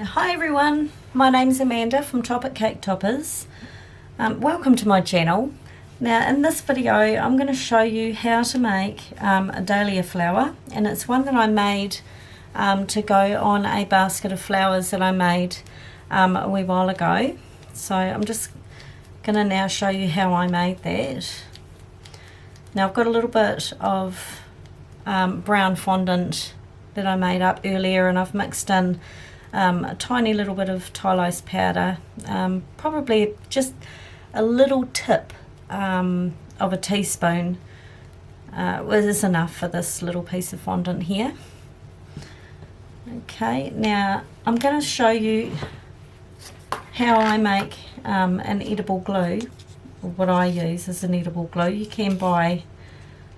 Hi everyone, my name's Amanda from Topic Cake Toppers. Welcome to my channel. Now in this video I'm going to show you how to make a dahlia flower, and it's one that I made to go on a basket of flowers that I made a wee while ago. So I'm just going to now show you how I made that. Now I've got a little bit of brown fondant that I made up earlier, and I've mixed in a tiny little bit of tylose powder, probably just a little tip of a teaspoon is enough for this little piece of fondant here. Okay, now I'm going to show you how I make an edible glue. What I use is an edible glue. You can buy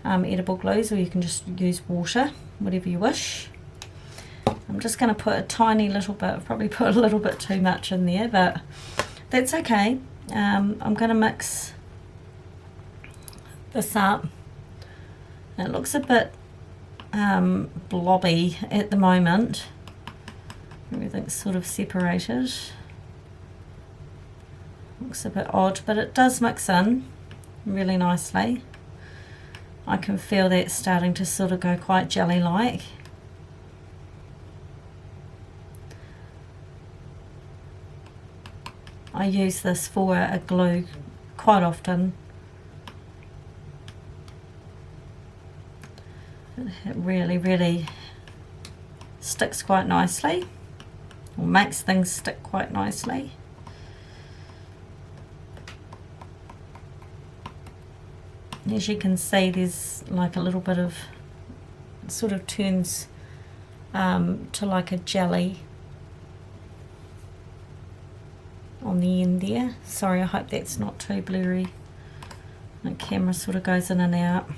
edible glues, or you can just use water, whatever you wish. I'm just going to put a tiny little bit, probably put a little bit too much in there, but that's okay. I'm going to mix this up. It looks a bit blobby at the moment. Everything's sort of separated. Looks a bit odd, but it does mix in really nicely. I can feel that starting to sort of go quite jelly-like. I use this for a glue quite often. It really sticks quite nicely, or makes things stick quite nicely. As you can see, there's like a little bit of, it sort of turns to like a jelly on the end there. Sorry, I hope that's not too blurry. The camera sort of goes in and out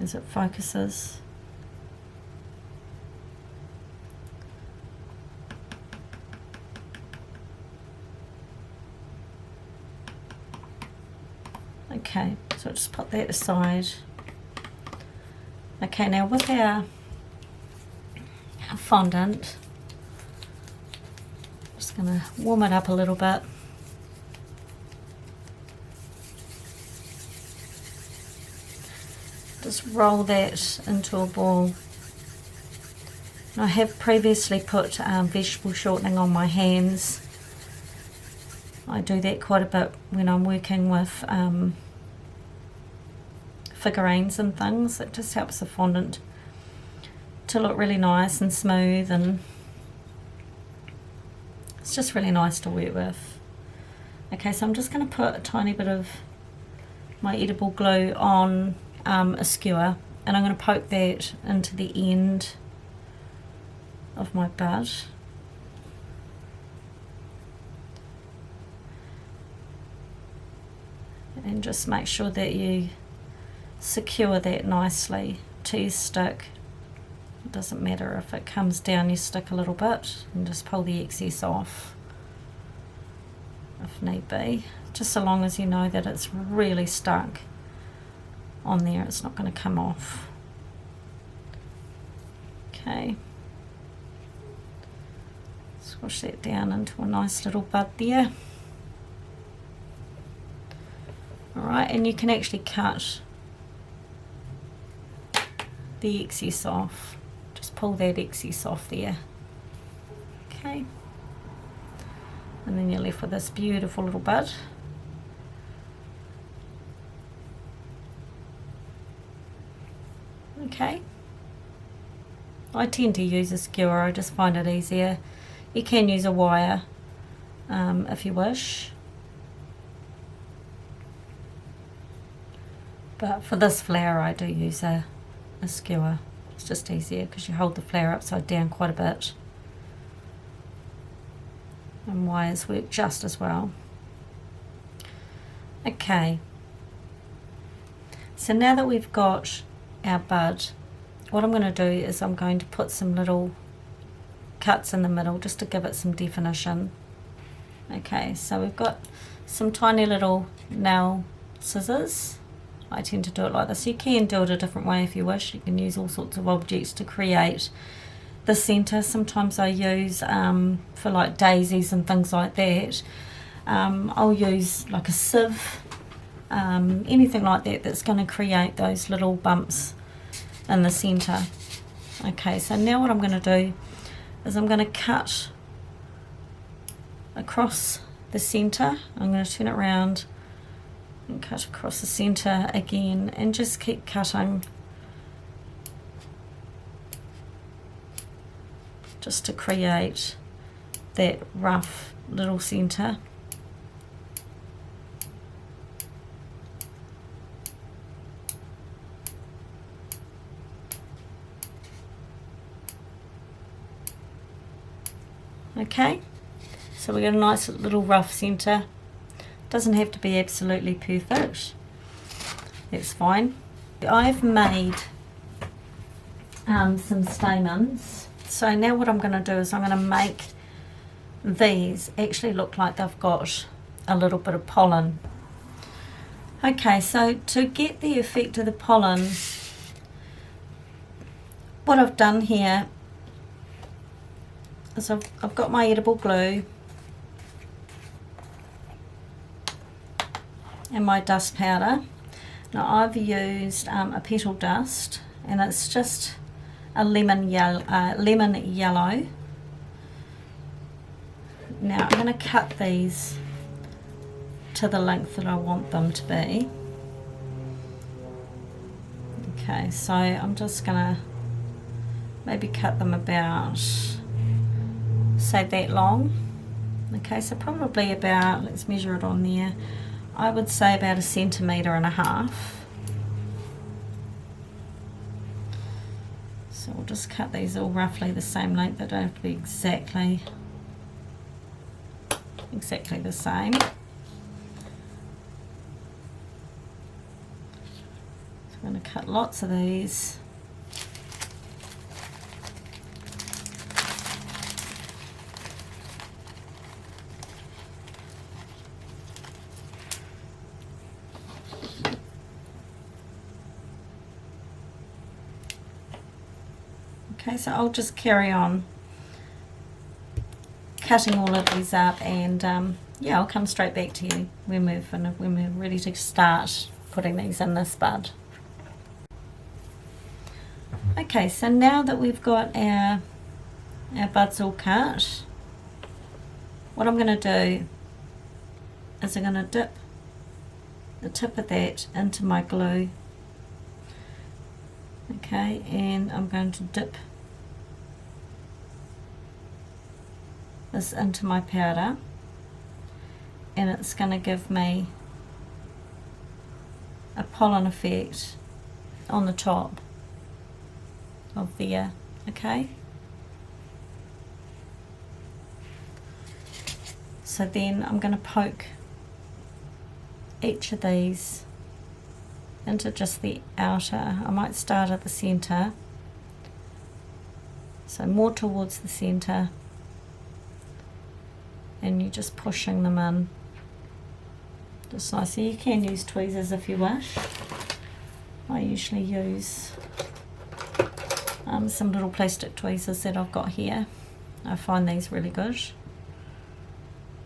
as it focuses. Okay, so I'll just put that aside. Okay, now with our fondant, just going to warm it up a little bit. Just roll that into a ball. I have previously put vegetable shortening on my hands. I do that quite a bit when I'm working with figurines and things. It just helps the fondant to look really nice and smooth, and it's just really nice to work with. Okay, so I'm just going to put a tiny bit of my edible glue on a skewer, and I'm going to poke that into the end of my bud. And just make sure that you secure that nicely to your stick. It doesn't matter if it comes down your stick a little bit, and just pull the excess off if need be, just so long as you know that it's really stuck on there, it's not going to come off. Okay, squish that down into a nice little bud there. Alright, and you can actually cut the excess off. Just pull that excess off there. Okay. And then you're left with this beautiful little bud. Okay. I tend to use a skewer, I just find it easier. You can use a wire if you wish. But for this flower I do use a skewer. It's just easier because you hold the flower upside down quite a bit. And wires work just as well. Okay. So now that we've got our bud, what I'm going to do is I'm going to put some little cuts in the middle just to give it some definition. Okay, so we've got some tiny little nail scissors. I tend to do it like this. You can do it a different way if you wish. You can use all sorts of objects to create the centre. Sometimes I use for like daisies and things like that, I'll use like a sieve, anything like that that's going to create those little bumps in the centre. Okay, so now what I'm going to do is I'm going to cut across the centre. I'm going to turn it around and cut across the centre again, and just keep cutting just to create that rough little centre. Okay, so we got a nice little rough centre. Doesn't have to be absolutely perfect, that's fine. I've made some stamens, so now what I'm going to do is I'm going to make these actually look like they've got a little bit of pollen. Okay, so to get the effect of the pollen, what I've done here is I've got my edible glue and my dust powder. Now I've used a petal dust, and it's just a lemon yellow. Now I'm going to cut these to the length that I want them to be. Okay, so I'm just going to maybe cut them about, say, that long. Okay, so probably about, let's measure it on there, I would say about 1.5 centimetres. So we'll just cut these all roughly the same length. They don't have to be exactly the same. So I'm going to cut lots of these. Okay, so I'll just carry on cutting all of these up, and yeah, I'll come straight back to you when we're ready to start putting these in this bud. Okay, so now that we've got our buds all cut, what I'm going to do is I'm going to dip the tip of that into my glue. Okay, and I'm going to dip this into my powder, and it's going to give me a pollen effect on the top of there. Okay, so then I'm going to poke each of these into just the outer. I might start at the center, so more towards the center, and you're just pushing them in just nicely. You can use tweezers if you wish. I usually use some little plastic tweezers that I've got here. I find these really good.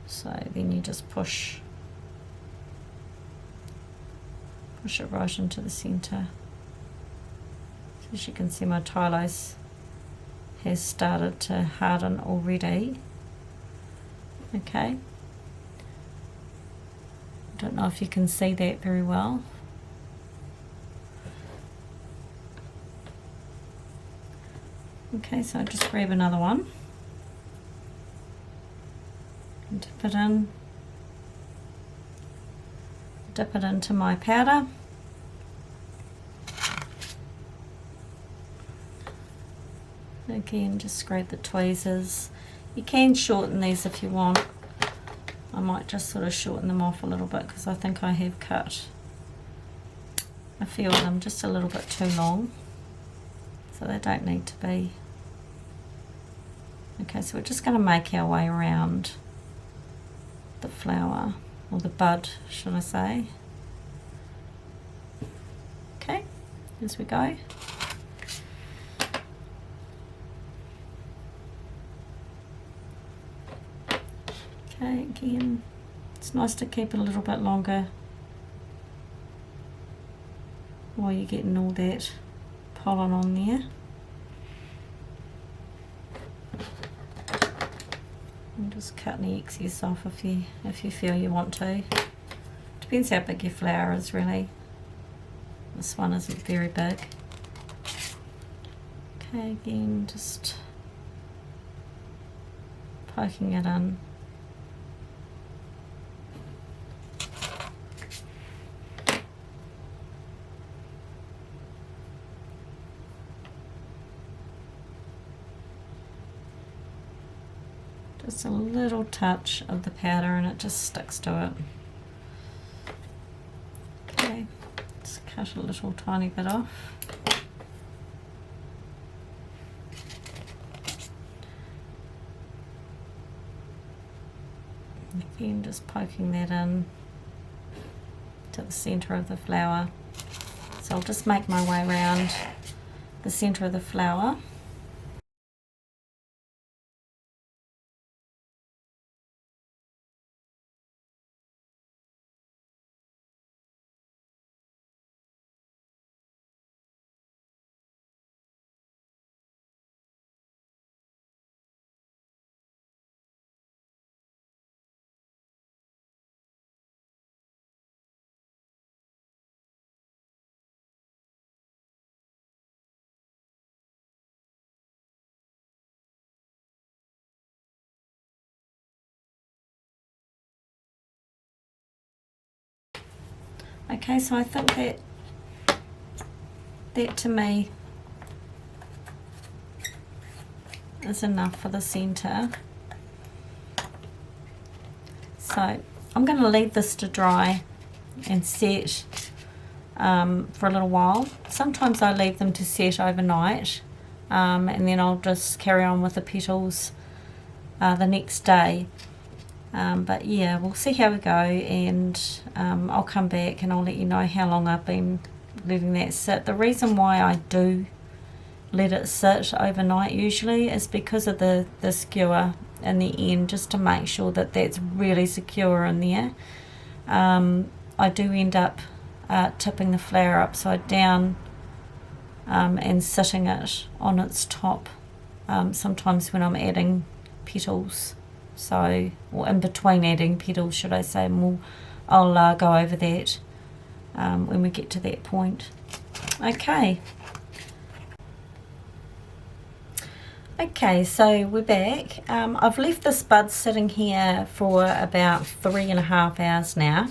So then you just push it right into the center. So as you can see, my tylose has started to harden already. Okay, I don't know if you can see that very well. Okay, so I just grab another one and dip it into my powder. Again, just scrape the tweezers. You can shorten these if you want. I might just sort of shorten them off a little bit because I think I have cut a few of them just a little bit too long, so they don't need to be. Okay, so we're just going to make our way around the flower, or the bud, should I say. Okay, as we go. Okay, again, it's nice to keep it a little bit longer while you're getting all that pollen on there. And just cut the excess off if you feel you want to. Depends how big your flower is, really. This one isn't very big. Okay, again, just poking it in. Just a little touch of the powder and it just sticks to it. Okay, just cut a little tiny bit off. Again, just poking that in to the centre of the flower. So I'll just make my way around the centre of the flower. Okay, so I think that to me is enough for the centre. So I'm going to leave this to dry and set for a little while. Sometimes I leave them to set overnight and then I'll just carry on with the petals the next day. But yeah, we'll see how we go, and I'll come back and I'll let you know how long I've been letting that sit. The reason why I do let it sit overnight usually is because of the skewer in the end, just to make sure that that's really secure in there. I do end up tipping the flower upside down and sitting it on its top sometimes when I'm adding petals. So, or in between adding petals, should I say, and I'll go over that when we get to that point. Okay. Okay, so we're back. I've left this bud sitting here for about 3.5 hours now,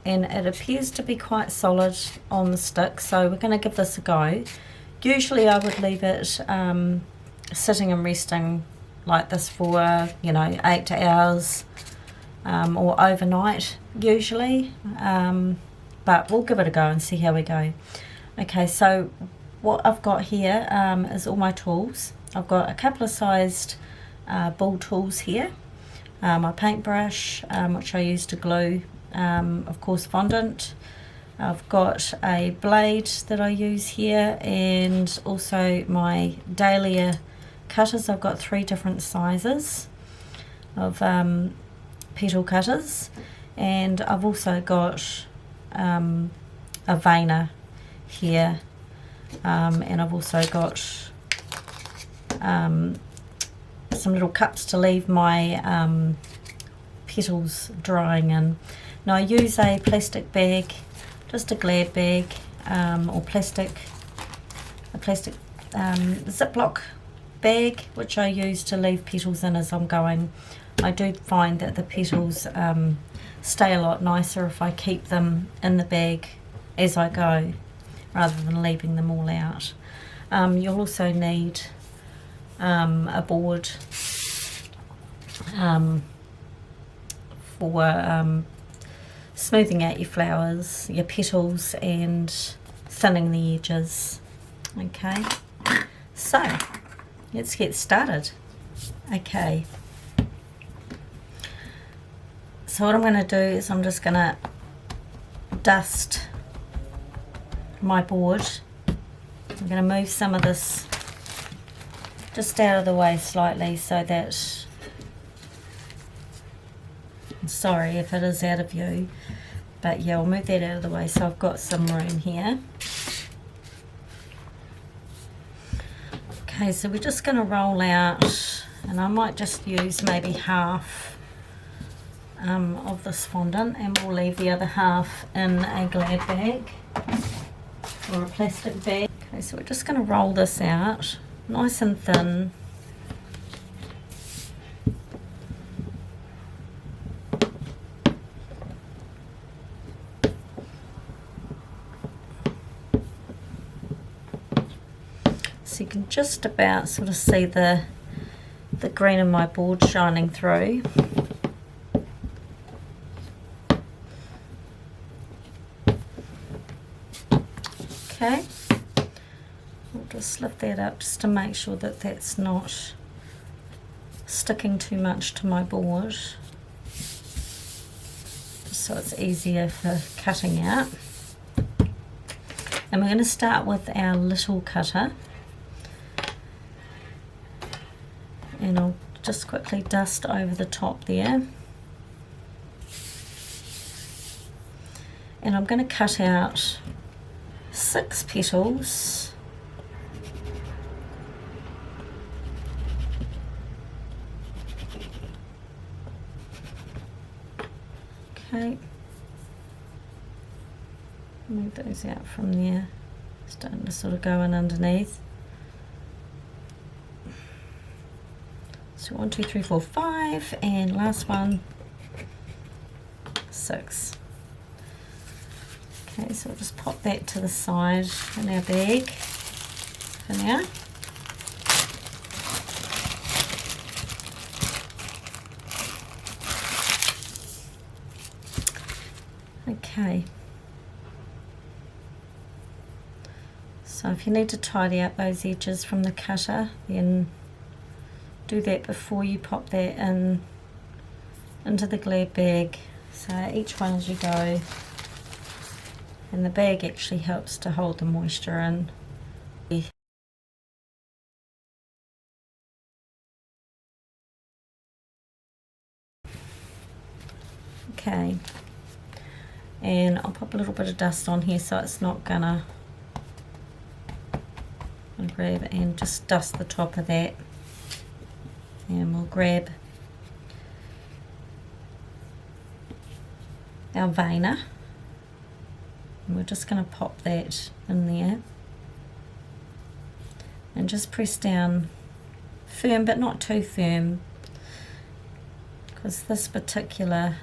and it appears to be quite solid on the stick, so we're going to give this a go. Usually I would leave it sitting and resting like this for 8 hours or overnight usually, but we'll give it a go and see how we go. Okay, so what I've got here is all my tools. I've got a couple of sized ball tools here, my paintbrush which I use to glue, of course fondant. I've got a blade that I use here, and also my Dahlia cutters. I've got 3 different sizes of petal cutters, and I've also got a veiner here, and I've also got some little cups to leave my petals drying in. Now I use a plastic bag, just a Glad bag, or a plastic Ziploc bag, which I use to leave petals in as I'm going. I do find that the petals stay a lot nicer if I keep them in the bag as I go, rather than leaving them all out. You'll also need a board for smoothing out your flowers, your petals, and thinning the edges. Okay, so let's get started. Okay, so what I'm going to do is I'm just going to dust my board. I'm going to move some of this just out of the way slightly so that Sorry if it is out of view, but yeah, I'll move that out of the way so I've got some room here. Okay, so we're just going to roll out, and I might just use maybe half of this fondant, and we'll leave the other half in a glad bag or a plastic bag. Okay, so we're just going to roll this out nice and thin. So you can just about sort of see the green of my board shining through. Okay, we'll just lift that up just to make sure that that's not sticking too much to my board, just so it's easier for cutting out. And we're going to start with our little cutter, and I'll just quickly dust over the top there, and I'm going to cut out 6 petals. Okay, move those out from there, starting to sort of go in underneath. So 1, 2, 3, 4, 5, and last one, 6. Okay, so I'll just pop that to the side in our bag for now. Okay. So if you need to tidy up those edges from the cutter, then do that before you pop that into the glad bag. So each one as you go. And the bag actually helps to hold the moisture in. Okay, and I'll pop a little bit of dust on here so it's not gonna grab, and just dust the top of that. And we'll grab our veiner, and we're just going to pop that in there and just press down firm, but not too firm, because this particular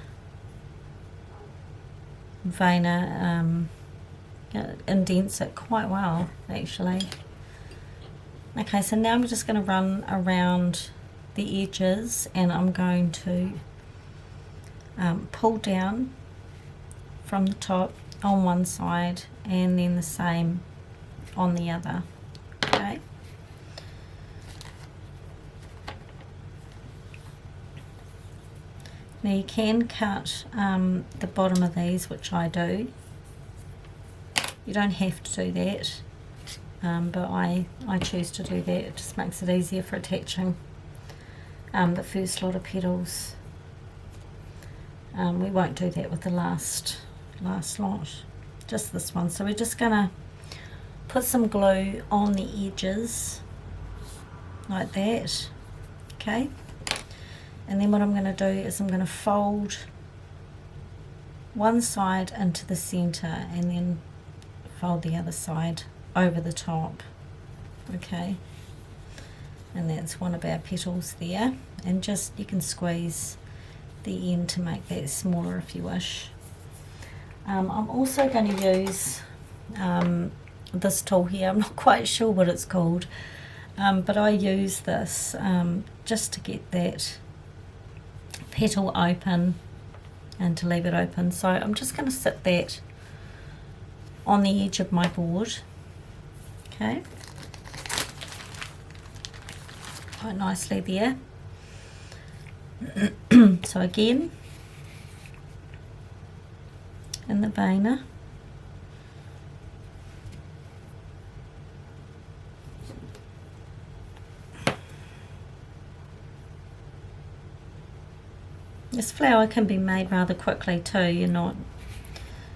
veiner indents it quite well actually. Okay, so now I'm just going to run around the edges, and I'm going to pull down from the top on one side and then the same on the other. Okay, now you can cut the bottom of these, which I do. You don't have to do that, but I choose to do that. It just makes it easier for attaching the first lot of petals. We won't do that with the last lot, just this one. So we're just gonna put some glue on the edges like that. Okay, and then what I'm going to do is I'm going to fold one side into the center and then fold the other side over the top. Okay, and that's one of our petals there, and just you can squeeze the end to make that smaller if you wish. I'm also going to use this tool here. I'm not quite sure what it's called, but I use this just to get that petal open and to leave it open. So I'm just going to sit that on the edge of my board. Okay, quite nicely there. So again, in the veiner, This flower can be made rather quickly too. You're not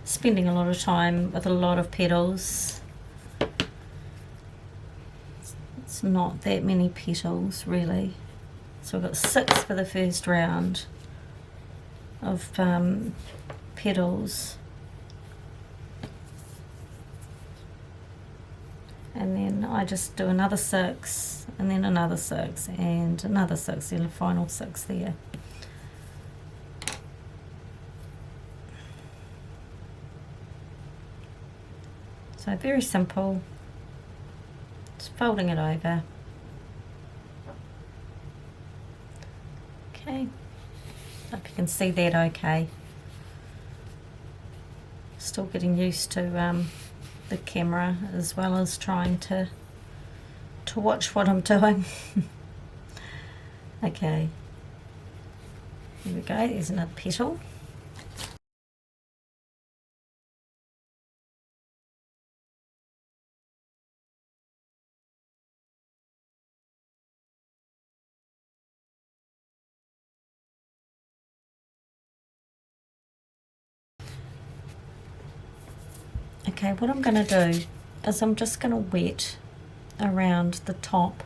spending a lot of time with a lot of petals. It's not that many petals really. So we've got 6 for the first round of petals. And then I just do another 6, and then another 6, and another 6, and the final 6 there. So very simple, just folding it over. Okay, hope you can see that okay. Still getting used to the camera as well as trying to watch what I'm doing. Okay, here we go, there's another petal. Okay, what I'm going to do is I'm just going to wet around the top.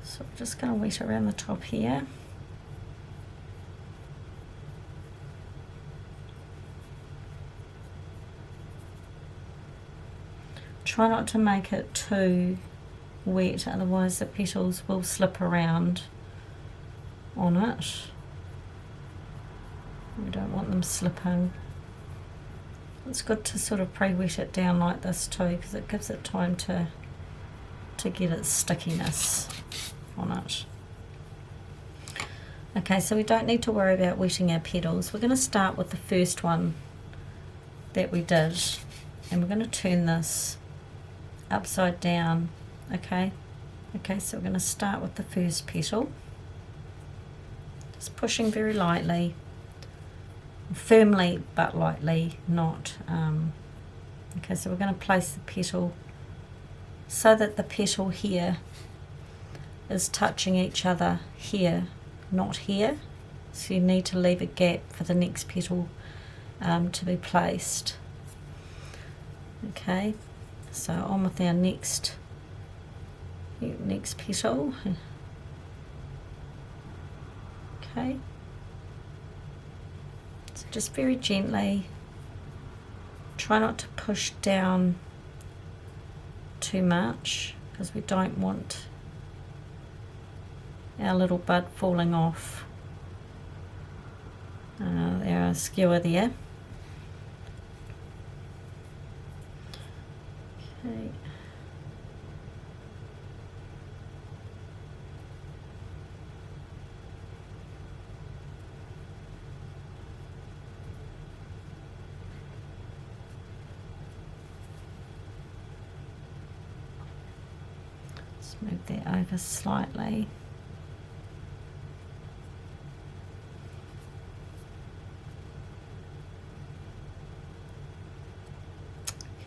So I'm just going to wet around the top here. Try not to make it too wet, otherwise the petals will slip around on it. We don't want them slipping. It's good to sort of pre-wet it down like this too, because it gives it time to get its stickiness on it. Okay, so we don't need to worry about wetting our petals. We're going to start with the first one that we did, and we're going to turn this upside down. Okay, so we're going to start with the first petal, just pushing very lightly, firmly but lightly, not okay, so we're going to place the petal so that the petal here is touching each other here, not here. So you need to leave a gap for the next petal to be placed. Okay, so on with our next petal. Okay, so just very gently, try not to push down too much, because we don't want our little bud falling off. There are a skewer there. Okay. Just move that over slightly.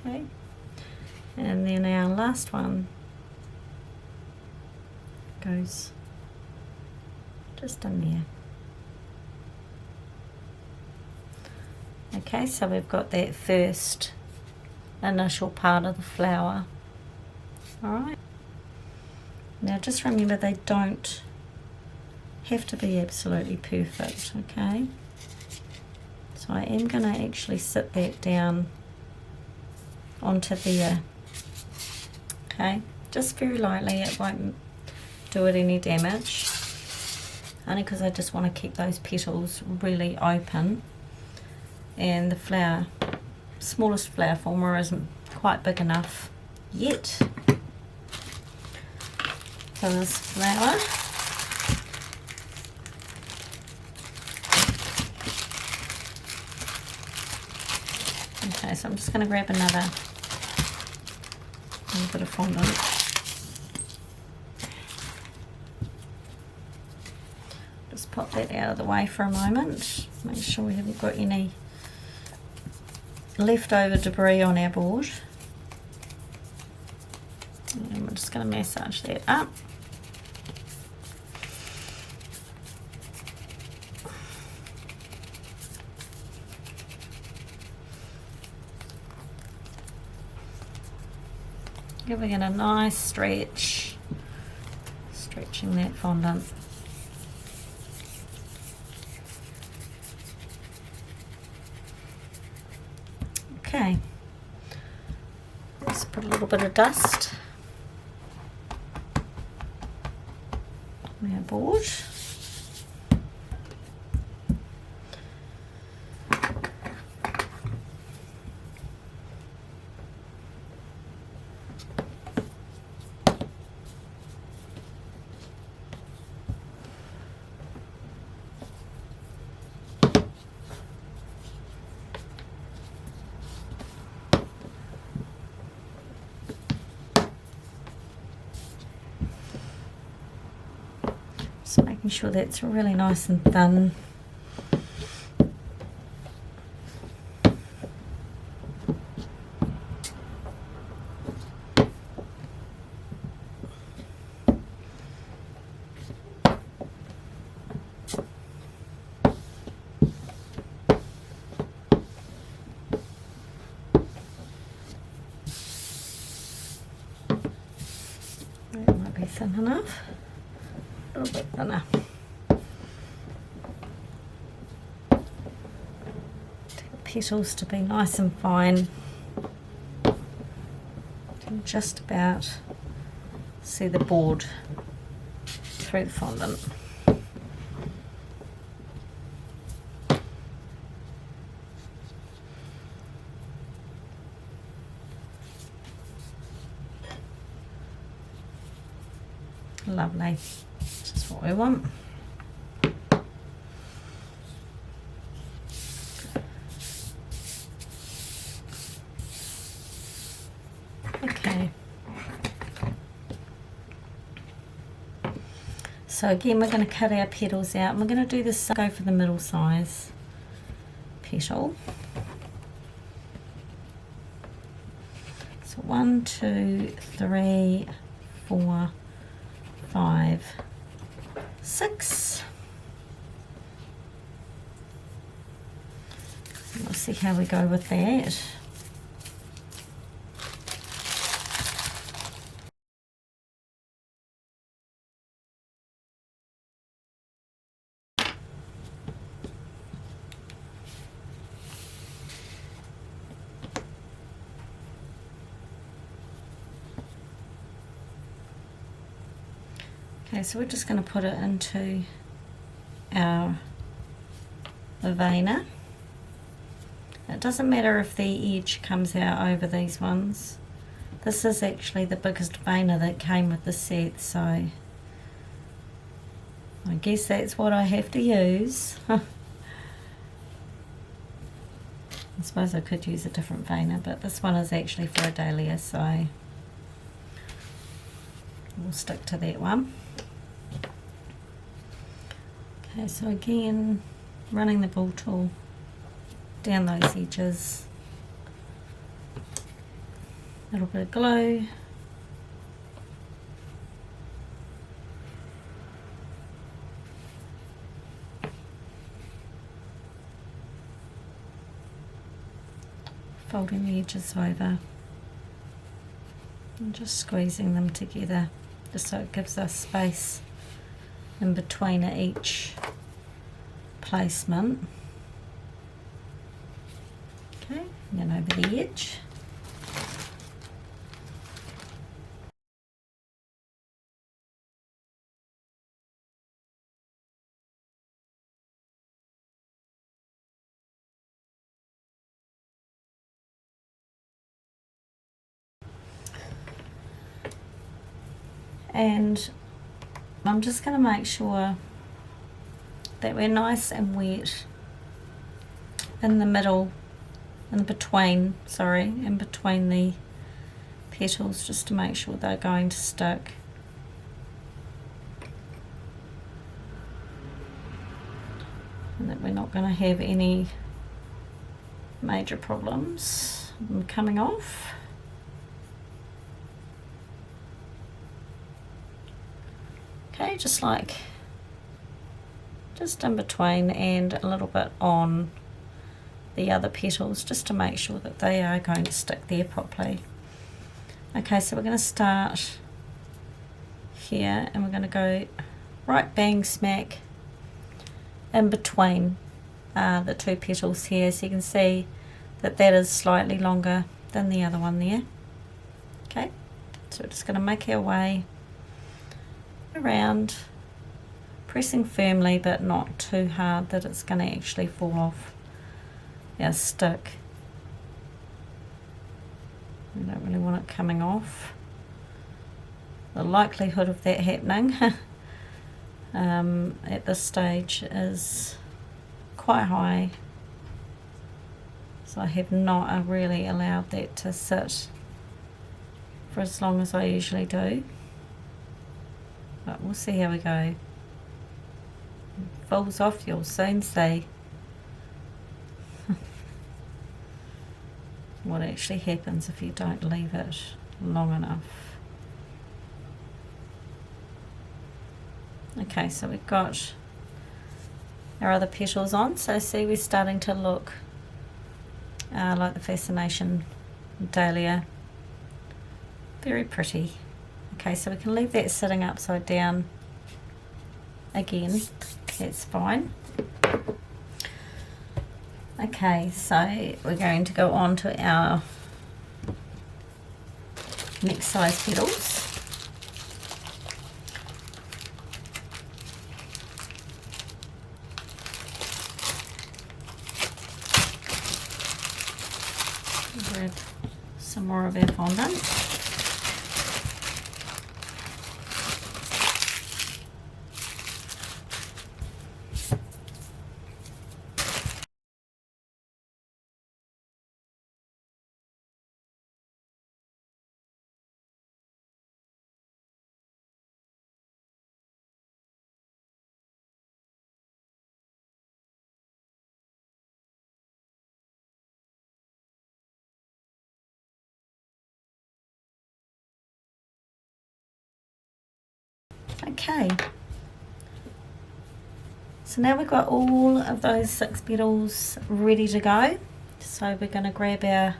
Okay, and then our last one goes just in there. Okay, so we've got that first initial part of the flower. Alright, now just remember they don't have to be absolutely perfect, okay? So I am going to actually sit that down onto there. Okay, just very lightly, it won't do it any damage, only because I just want to keep those petals really open, and the flower, smallest flower former isn't quite big enough yet for this flower. Okay, so I'm just going to grab another little bit of fondant. Just pop that out of the way for a moment. Make sure we haven't got any leftover debris on our board. And we're just just going to massage that up. Giving it a nice stretch, stretching that fondant. Okay, let's put a little bit of dust on our board. Just making sure that's really nice and thin. That might be thin enough. A little bit thinner. The petals to be nice and fine. You can just about see the board through the fondant. Lovely. This is what we want. Okay. So again, we're going to cut our petals out, and we're going to do this, go for the middle size petal. So 1, 2, 3, 4, 5, 6. We'll see how we go with that. Okay, so we're just going to put it into our veiner. It doesn't matter if the edge comes out over these ones. This is actually the biggest veiner that came with the set, so I guess that's what I have to use. I suppose I could use a different veiner, but this one is actually for a dahlia, so we'll stick to that one. Okay, so again, running the ball tool down those edges, a little bit of glue, folding the edges over and just squeezing them together just so it gives us space in between each placement. Okay, and then over the edge. And I'm just going to make sure that we're nice and wet in the middle, in between the petals, just to make sure they're going to stick. And that we're not going to have any major problems coming off. Okay, just in between and a little bit on the other petals, just to make sure that they are going to stick there properly. Okay, so we're going to start here and we're going to go right bang smack in between the two petals here, so you can see that that is slightly longer than the other one there. Okay, so we're just going to make our way around, pressing firmly but not too hard that it's going to actually fall off our stick. We don't really want it coming off. The likelihood of that happening at this stage is quite high, so I have not really allowed that to sit for as long as I usually do, but we'll see how we go. If it falls off, you'll soon see what actually happens if you don't leave it long enough. Okay, so we've got our other petals on, so see we're starting to look like the Fasination Dahlia. Very pretty. Okay, so we can leave that sitting upside down again, that's fine. Okay, so we're going to go on to our next size petals. Grab some more of our fondant. Okay, so now we've got all of those 6 petals ready to go, so we're going to grab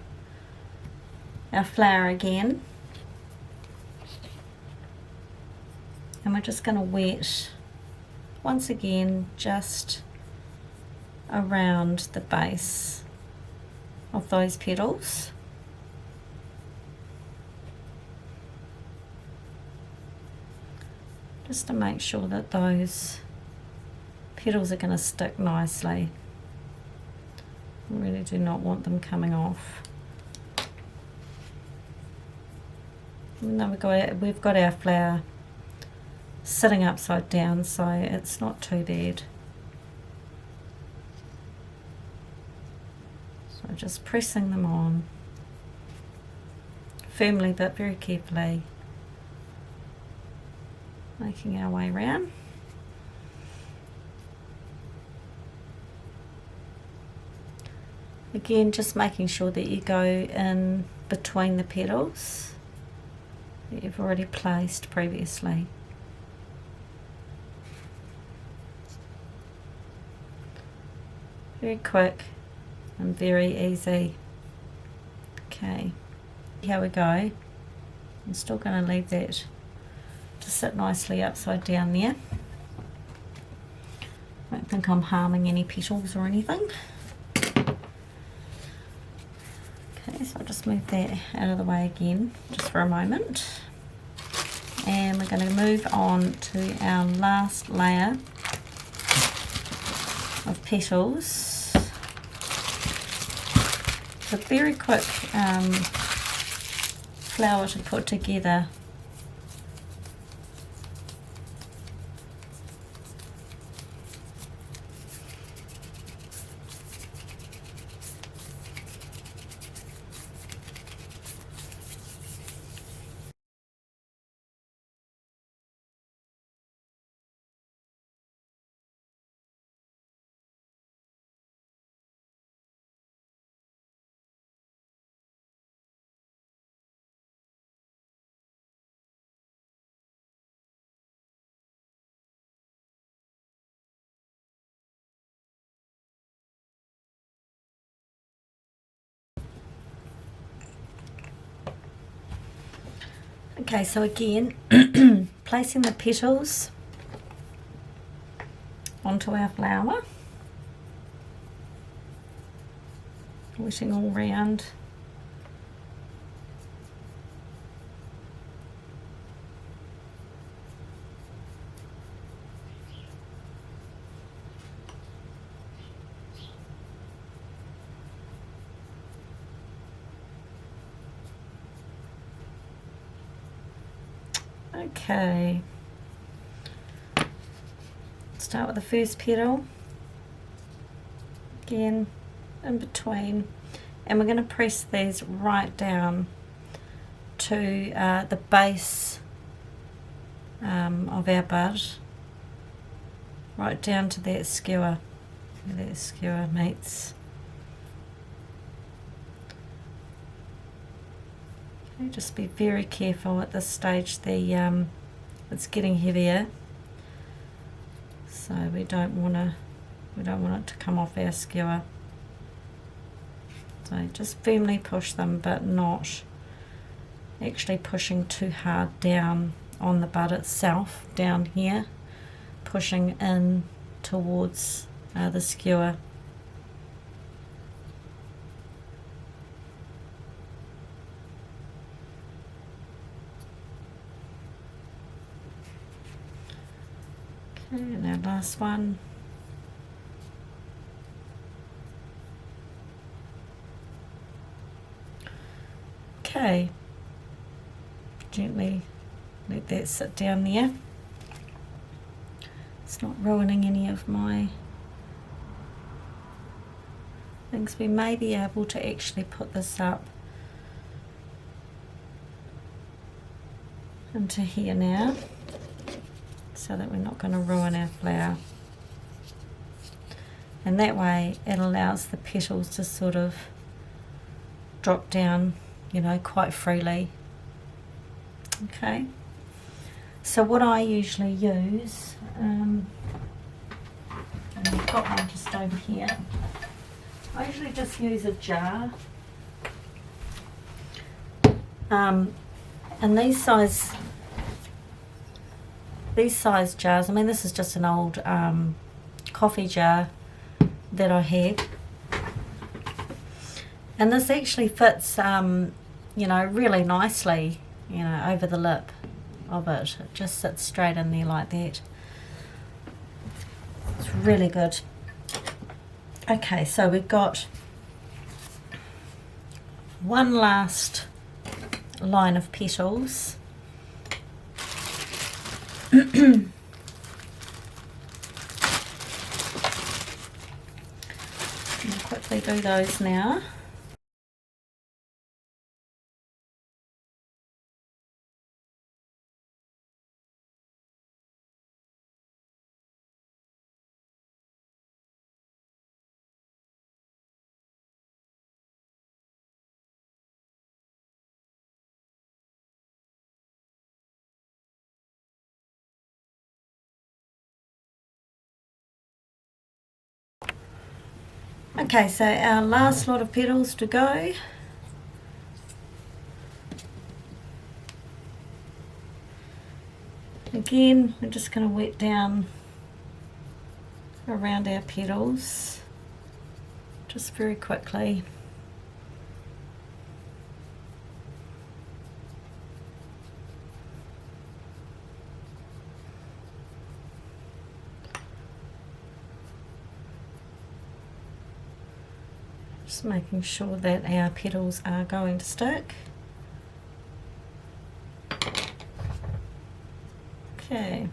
our flower again, and we're just going to wet once again just around the base of those petals. Just to make sure that those petals are going to stick nicely. We really do not want them coming off. Even though we've got our flower sitting upside down, so it's not too bad. So just pressing them on firmly but very carefully, making our way around. Again, just making sure that you go in between the petals that you've already placed previously. Very quick and very easy. Okay, here we go. I'm still going to leave that to sit nicely upside down there. I don't think I'm harming any petals or anything. Okay, so I'll just move that out of the way again just for a moment, and we're going to move on to our last layer of petals. It's a very quick flower to put together. Okay, so again, placing the petals onto our flower, wetting all round. Okay, start with the first petal, again in between, and we're going to press these right down to the base of our bud, right down to that skewer, where that skewer meets. Okay, just be very careful at this stage. It's getting heavier, so we don't want it to come off our skewer. So just firmly push them, but not actually pushing too hard down on the bud itself, down here, pushing in towards the skewer. Okay, and our last one. Okay, gently let that sit down there. It's not ruining any of my things. We may be able to actually put this up into here now, so that we're not going to ruin our flower. And that way it allows the petals to sort of drop down, you know, quite freely. Okay, so what I usually use, and I've got one just over here, I usually just use a jar, and these size jars, I mean, this is just an old coffee jar that I had, and this actually fits you know, really nicely, you know, over the lip of it. It just sits straight in there like that. It's really good. Okay, so we've got one last line of petals. I'll quickly do those now. Okay, so our last lot of petals to go. Again, we're just going to wet down around our petals just very quickly. Just making sure that our petals are going to stick. Okay.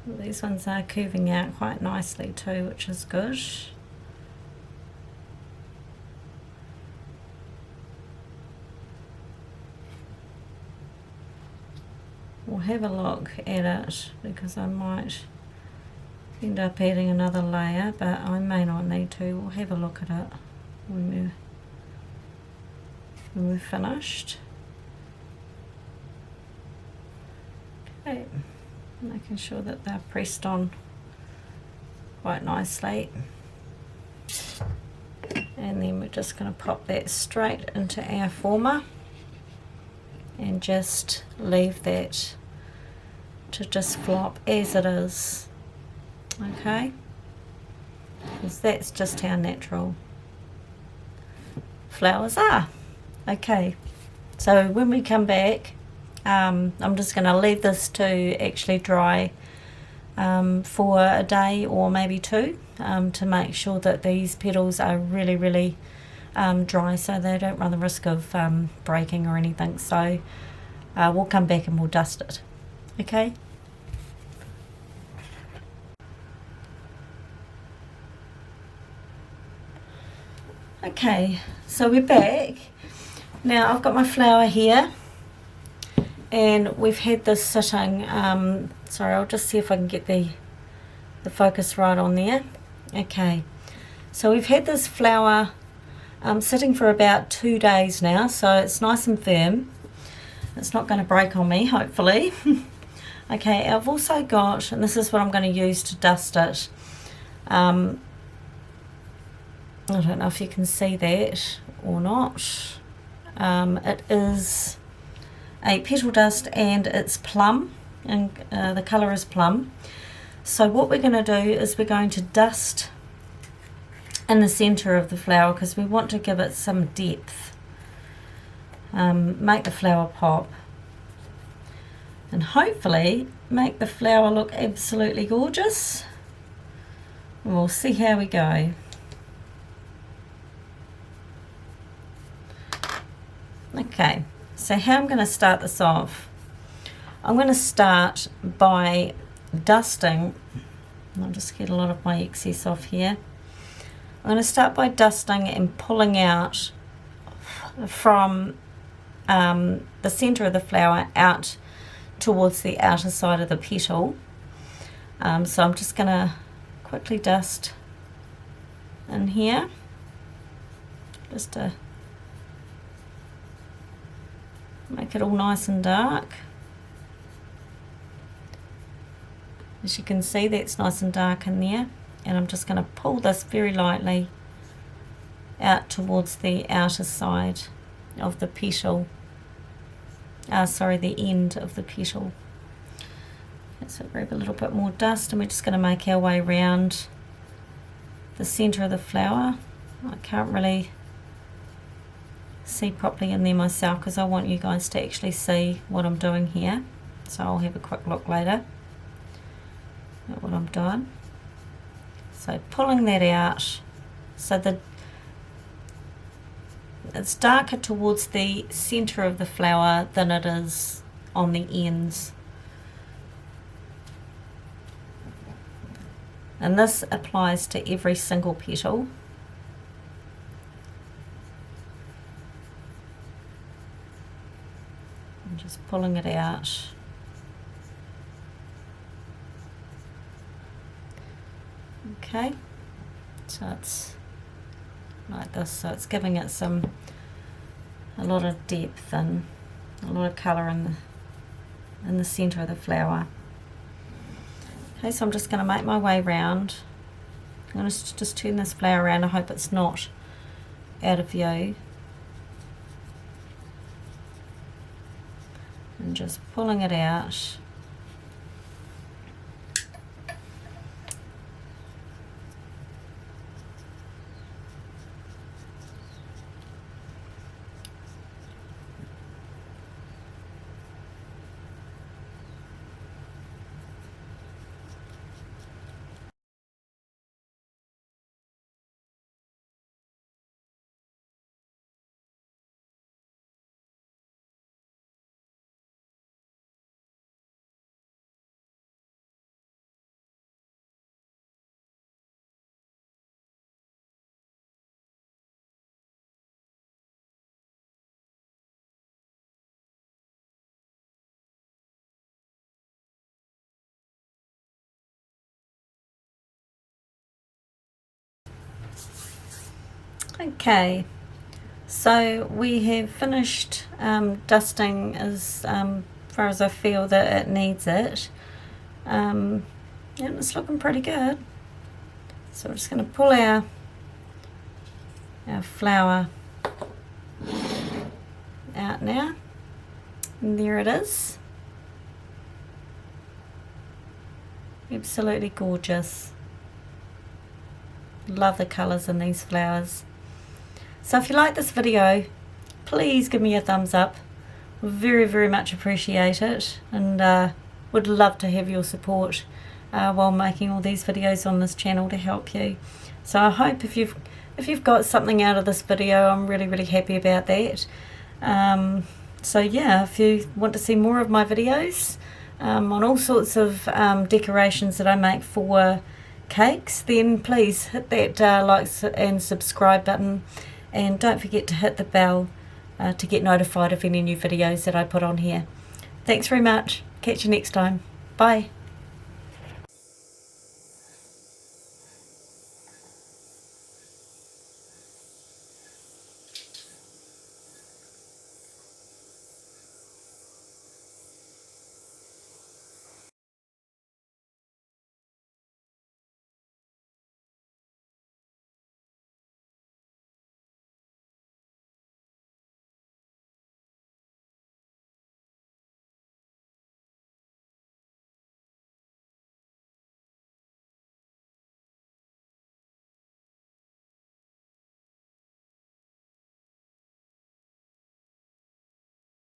These ones are curving out quite nicely too, which is good. We'll have a look at it because I might end up adding another layer, but I may not need to. We'll have a look at it when we're finished. Okay, making sure that they're pressed on quite nicely. and then we're just going to pop that straight into our former and just leave that to just flop as it is, okay, because that's just how natural flowers are. Okay, so when we come back, I'm just going to leave this to actually dry for a day or maybe two, to make sure that these petals are really dry, so they don't run the risk of breaking or anything. So we'll come back and we'll dust it. Okay. Okay, so we're back. Now I've got my flower here, and we've had this sitting, sorry, I'll just see if I can get the focus right on there. Okay, so we've had this flower sitting for about 2 days now, so it's nice and firm. It's not going to break on me, hopefully. Okay, I've also got, and this is what I'm going to use to dust it. I don't know if you can see that or not. It is a petal dust and it's plum, and the colour is plum. So what we're going to do is we're going to dust in the centre of the flower because we want to give it some depth, make the flower pop, and hopefully make the flower look absolutely gorgeous. We'll see how we go. Okay, so how I'm going to start this off, I'm going to start by dusting. I'll just get a lot of my excess off here. I'm going to start by dusting and pulling out from the centre of the flower out towards the outer side of the petal. So I'm just going to quickly dust in here, just to make it all nice and dark. As you can see, that's nice and dark in there, and I'm just going to pull this very lightly out towards the outer side of the petal, sorry, the end of the petal. So grab a little bit more dust, and we're just going to make our way around the centre of the flower. I can't really see properly in there myself because I want you guys to actually see what I'm doing here, so I'll have a quick look later at what I'm doing. So pulling that out so that it's darker towards the centre of the flower than it is on the ends, and this applies to every single petal. Just pulling it out. Okay, so it's like this, so it's giving it a lot of depth and a lot of colour in the centre of the flower. Okay, so I'm just going to make my way round. I'm going to just turn this flower around. I hope it's not out of view. And just pulling it out. Okay, so we have finished dusting as far as I feel that it needs it, and it's looking pretty good. So we're just going to pull our our flower out now, and there it is. Absolutely gorgeous. Love the colours in these flowers. So if you like this video, please give me a thumbs up. Very much appreciate it, and would love to have your support while making all these videos on this channel to help you. So I hope if you've got something out of this video, I'm really happy about that. So yeah, if you want to see more of my videos on all sorts of decorations that I make for cakes, then please hit that like and subscribe button, and don't forget to hit the bell to get notified of any new videos that I put on here. Thanks very much. Catch you next time. Bye.